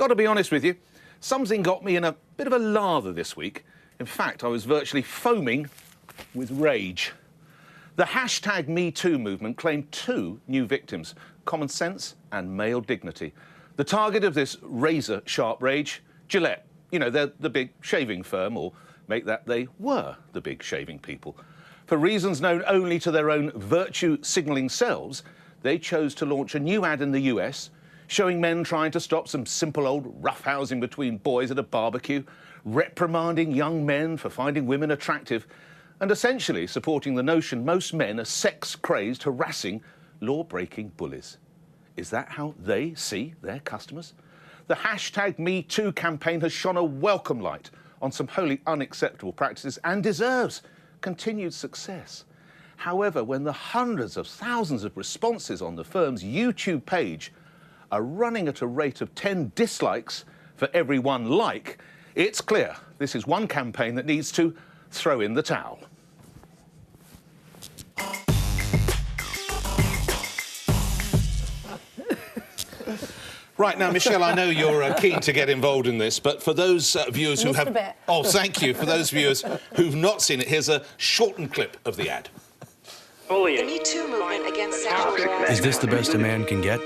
got to be honest with you, something got me in a bit of a lather this week. In fact, I was virtually foaming with rage. The hashtag #MeToo movement claimed 2 new victims, common sense and male dignity. The target of this razor-sharp rage, Gillette. You know, they're the big shaving firm, or make that they were the big shaving people. For reasons known only to their own virtue-signalling selves, they chose to launch a new ad in the US showing men trying to stop some simple old roughhousing between boys at a barbecue, reprimanding young men for finding women attractive, and essentially supporting the notion most men are sex-crazed, harassing, law-breaking bullies. Is that how they see their customers? The hashtag #MeToo campaign has shone a welcome light on some wholly unacceptable practices and deserves continued success. However, when the hundreds of thousands of responses on the firm's YouTube page are running at a rate of 10 dislikes for every 1 like, it's clear this is one campaign that needs to throw in the towel. Right, now, Michelle, I know you're keen to get involved in this, but for those viewers who have... Oh, thank you. For those viewers who've not seen it, here's a shortened clip of the ad. Bullying. The #MeToo movement against sexual harassment. Is this the best a man can get?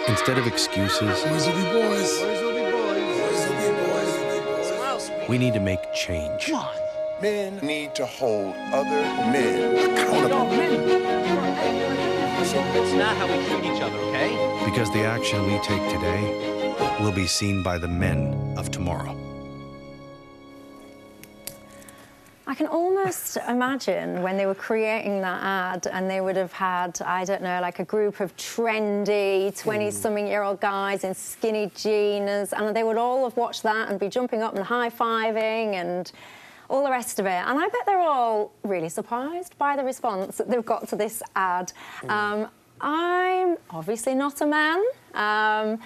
Instead of excuses, Boys will be boys. Boys will be boys. Boys will be boys. we need to make change. Come on. Men need to hold other men accountable. That's not how we treat each other, okay? Because the action we take today will be seen by the men of tomorrow. I can almost imagine when they were creating that ad and they would have had, I don't know, like a group of trendy 20-something-year-old guys in skinny jeans, and they would all have watched that and be jumping up and high-fiving and all the rest of it. And I bet they're all really surprised by the response that they've got to this ad. I'm obviously not a man, and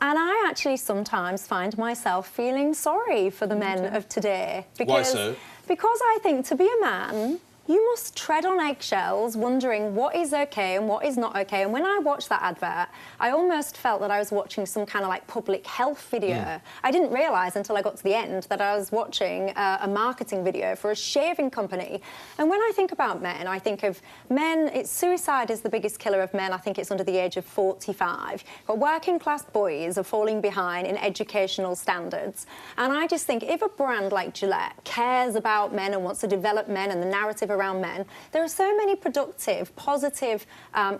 I actually sometimes find myself feeling sorry for the men of today. Why so? Because I think to be a man, you must tread on eggshells, wondering what is OK and what is not OK. And when I watched that advert, I almost felt that I was watching some kind of like public health video. I didn't realise until I got to the end that I was watching a marketing video for a shaving company. And when I think about men, I think of men, suicide is the biggest killer of men. I think it's under the age of 45. But working class boys are falling behind in educational standards. And I just think if a brand like Gillette cares about men and wants to develop men and the narrative around men, there are so many productive, positive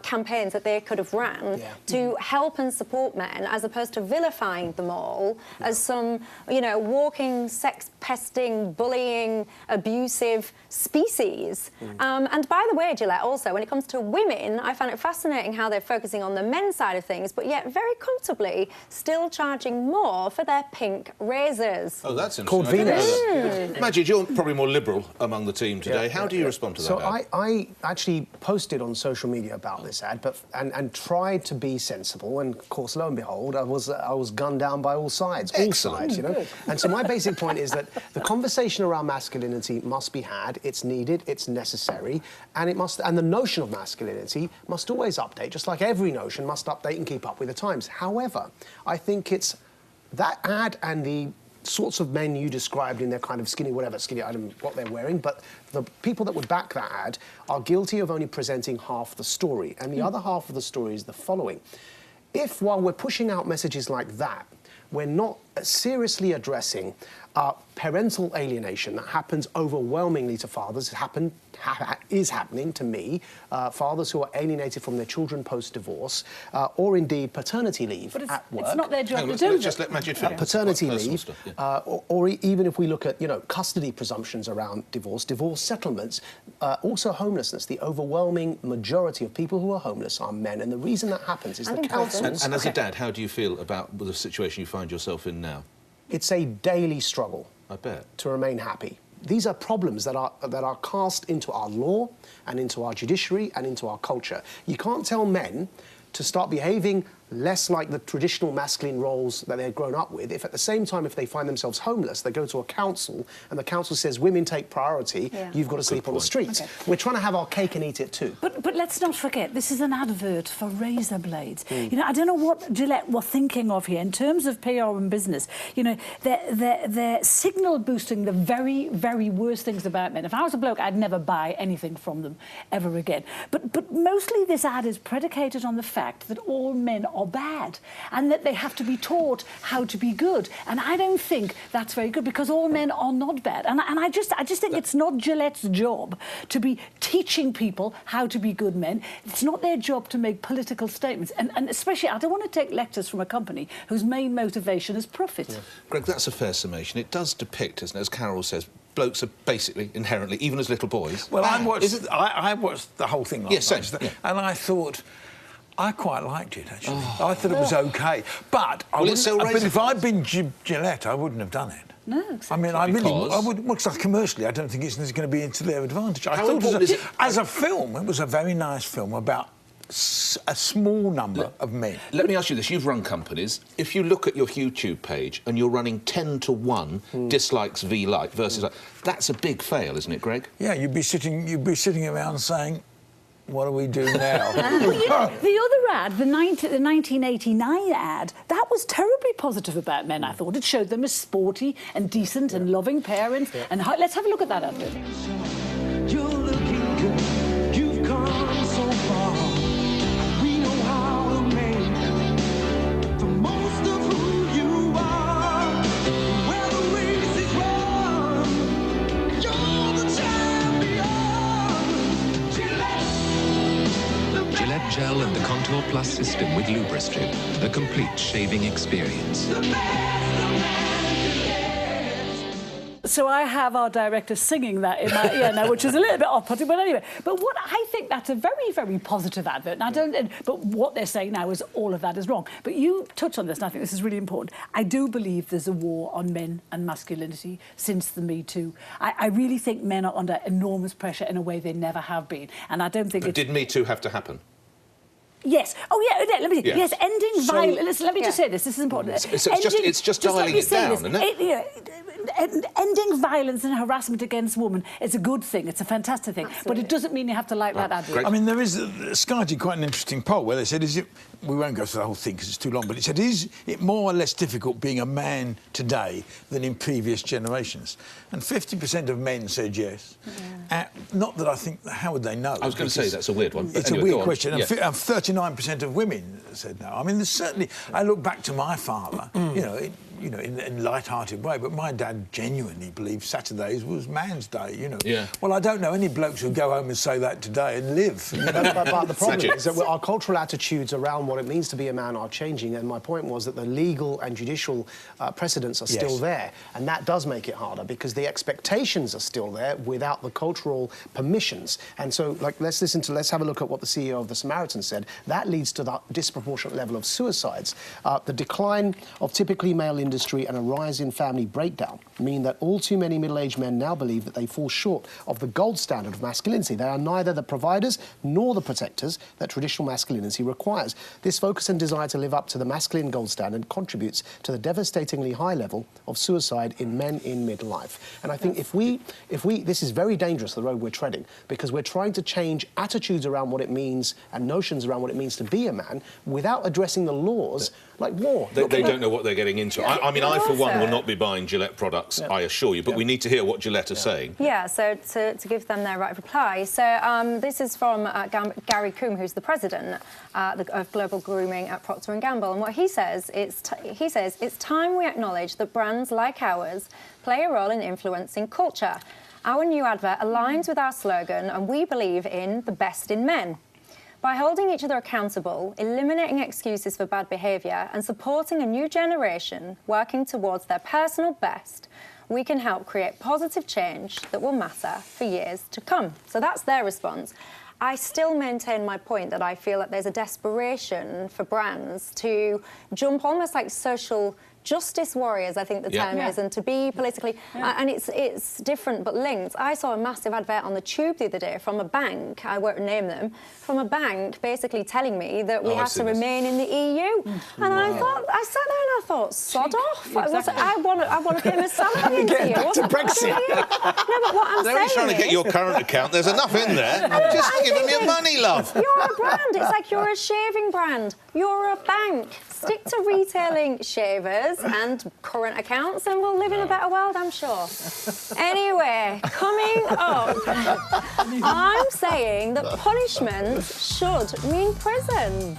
campaigns that they could have ran to help and support men, as opposed to vilifying them all as some, you know, walking, sex-pesting, bullying, abusive species. And by the way, Gillette, also, when it comes to women, I find it fascinating how they're focusing on the men's side of things, but yet very comfortably still charging more for their pink razors. Oh, that's interesting. Called Venus. Maajid, you're probably more liberal among the team today. How do you respond to that? So I actually posted on social media about this ad, and tried to be sensible. And of course, lo and behold, I was gunned down by all sides, all sides, you know. And so my basic point is that the conversation around masculinity must be had. It's needed, it's necessary, and the notion of masculinity must always update, just like every notion must update and keep up with the times. However, I think it's that ad and the sorts of men you described in their kind of skinny, I don't know what they're wearing, but the people that would back that ad are guilty of only presenting half the story. And the other half of the story is the following. If, while we're pushing out messages like that, we're not seriously addressing parental alienation that happens overwhelmingly to fathers, is happening to me, fathers who are alienated from their children post-divorce, or indeed paternity leave at work. It's not their job to do. Let's just let Maajid finish. Paternity leave, or even if we look at, you know, custody presumptions around divorce settlements, also homelessness. The overwhelming majority of people who are homeless are men, and the reason that happens is the councils... And as a dad, how do you feel about the situation you find yourself in now? It's a daily struggle. I bet. To remain happy. These are problems that are cast into our law and into our judiciary and into our culture. You can't tell men to start behaving less like the traditional masculine roles that they've grown up with, if at the same time, if they find themselves homeless, they go to a council and the council says, women take priority, you've got to sleep on the streets. Okay. We're trying to have our cake and eat it too. But let's not forget, this is an advert for razor blades. You know, I don't know what Gillette were thinking of here in terms of PR and business. You know, they're signal boosting the very, very worst things about men. If I was a bloke, I'd never buy anything from them ever again. But mostly this ad is predicated on the fact that all men are bad and that they have to be taught how to be good. And I don't think that's very good, because all men are not bad. And I just think it's not Gillette's job to be teaching people how to be good men. It's not their job to make political statements. And especially, I don't want to take lectures from a company whose main motivation is profit. Yeah. Greg, that's a fair summation. It does depict, as Carol says, blokes are basically inherently, even as little boys. Well, I watched the whole thing last night, and I thought, I quite liked it, actually. I thought it was OK. But, but if I'd been Gillette, I wouldn't have done it. No, exactly. I mean, I would. Well, commercially, I don't think it's going to be into their advantage. I thought as a film, it was a very nice film about a small number of men. Let me ask you this. You've run companies. If you look at your YouTube page and you're running 10 to 1 dislikes v like versus like, that's a big fail, isn't it, Greg? Yeah, you'd be sitting around saying, what do we do now? Well, you know, the other ad, the 1989 ad, that was terribly positive about men, I thought. It showed them as sporty and decent and loving parents. Yeah. And let's have a look at that advert. You're looking good. You've come so far. We know how to make the most of who you are. Where the race is run, you're the champion. Gillette Gel and the Contour Plus system with Lubristrip, the complete shaving experience. So I have our director singing that in my ear now, which is a little bit off-putting, but anyway. But what I think that's a very, very positive advert. And but what they're saying now is all of that is wrong. But you touch on this, and I think this is really important. I do believe there's a war on men and masculinity since the Me Too. I really think men are under enormous pressure in a way they never have been. And I don't think But did Me Too have to happen? Yes. Oh, yeah. Let me. Yes. Ending violence. Let me just say this. This is important. It's just dialing it down, isn't it? Ending violence and harassment against women is a good thing. It's a fantastic thing. Absolutely. But it doesn't mean you have to like that advert. I mean, there is Sky did quite an interesting poll where they said, we won't go through the whole thing because it's too long, but it said, is it more or less difficult being a man today than in previous generations? And 50% of men said yes. Yeah. Not that I think, how would they know? I was going to say that's a weird one. It's anyway, a weird question. And 39% of women said no. I mean, there's certainly. I look back to my father, in a light-hearted way, but my dad genuinely believed Saturdays was man's day, Yeah. Well, I don't know any blokes who go home and say that today and live. But the problem is that our cultural attitudes around what it means to be a man are changing, and my point was that the legal and judicial precedents are still there, and that does make it harder because the expectations are still there without the cultural permissions. And so, let's have a look at what the CEO of the Samaritan said. That leads to the disproportionate level of suicides. The decline of typically male industry and a rise in family breakdown mean that all too many middle-aged men now believe that they fall short of the gold standard of masculinity. They are neither the providers nor the protectors that traditional masculinity requires. This focus and desire to live up to the masculine gold standard contributes to the devastatingly high level of suicide in men in midlife. And I think if we, this is very dangerous, the road we're treading, because we're trying to change attitudes around what it means and notions around what it means to be a man without addressing the laws like war. They don't know what they're getting into. I mean, I, for one, will not be buying Gillette products, I assure you, but we need to hear what Gillette are saying. Yeah, so to give them their right reply. So this is from Gary Coombe, who's the president of global grooming at Procter & Gamble, and what he says, it's time we acknowledge that brands like ours play a role in influencing culture. Our new advert aligns with our slogan, and we believe in the best in men. By holding each other accountable, eliminating excuses for bad behaviour and supporting a new generation working towards their personal best, we can help create positive change that will matter for years to come. So that's their response. I still maintain my point that I feel that there's a desperation for brands to jump almost like social justice warriors, I think the term is, and to be politically, and it's different but linked. I saw a massive advert on the tube the other day from a bank, I won't name them, from a bank basically telling me that we have to remain in the EU. And I thought, I sat there and I thought, sod off. Exactly. I want to pay my salary into you. Back to Brexit. No, but what I'm saying trying to get your current account. There's enough in there. Just give them your money, love. You're a brand. It's like you're a shaving brand. You're a bank. Stick to retailing shavers and current accounts and we'll live in a better world, I'm sure. Anyway, coming up, I'm saying that punishment should mean prison.